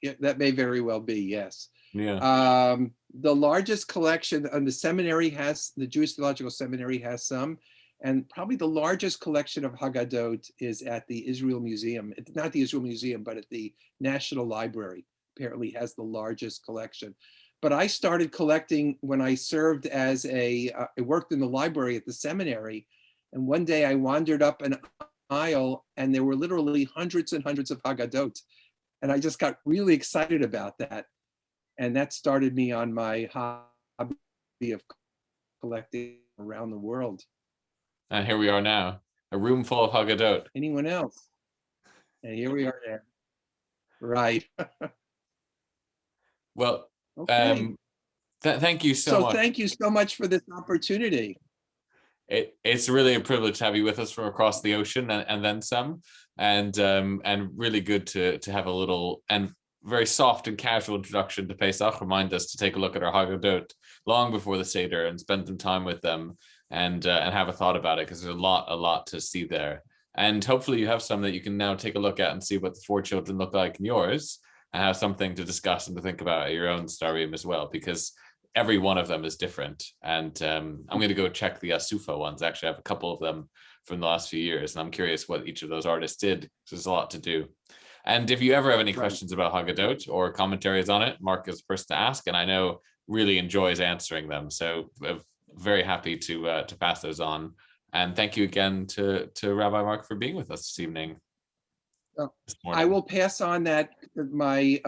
Yeah, that may very well be, yes. Yeah. The largest collection, and the Jewish Theological Seminary has some, and probably the largest collection of Haggadot is at the Israel Museum. It's not the Israel Museum, but at the National Library, apparently has the largest collection. But I started collecting when I served as I worked in the library at the seminary. And one day I wandered up an aisle and there were literally hundreds and hundreds of Haggadot. And I just got really excited about that. And that started me on my hobby of collecting around the world. And here we are now, a room full of Haggadot. Anyone else? And here we are there. Right. Well, okay. Thank you so much. So thank you so much for this opportunity. It's really a privilege to have you with us from across the ocean and then some, and really good to have a little and very soft and casual introduction to Pesach. Remind us to take a look at our Haggadot long before the Seder and spend some time with them and have a thought about it, because there's a lot to see there. And hopefully you have some that you can now take a look at and see what the 4 children look like in yours, and have something to discuss and to think about at your own Starim as well, because every one of them is different. And I'm going to go check the Asufa ones. Actually, I have a couple of them from the last few years, and I'm curious what each of those artists did, because there's a lot to do. And if you ever have any questions about Haggadot or commentaries on it, Mark is the person to ask, and I know really enjoys answering them. So very happy to pass those on. And thank you again to Rabbi Mark for being with us this evening. I will pass on that my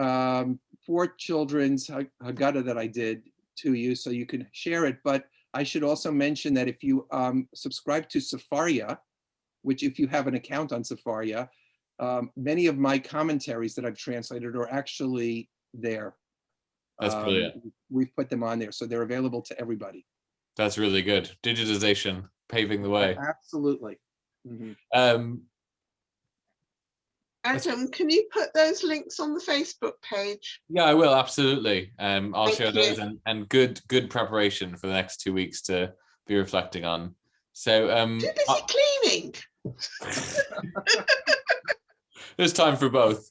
4 children's Haggadah that I did to you, so you can share it. But I should also mention that if you subscribe to Sefaria, which if you have an account on Sefaria, many of my commentaries that I've translated are actually there. That's brilliant. We've put them on there, so they're available to everybody. That's really good. Digitization, paving the way. Absolutely. Mm-hmm. Adam, can you put those links on the Facebook page? Yeah, I will, absolutely. I'll Thank share you. those and good preparation for the next 2 weeks to be reflecting on. So Too busy cleaning. there's time for both.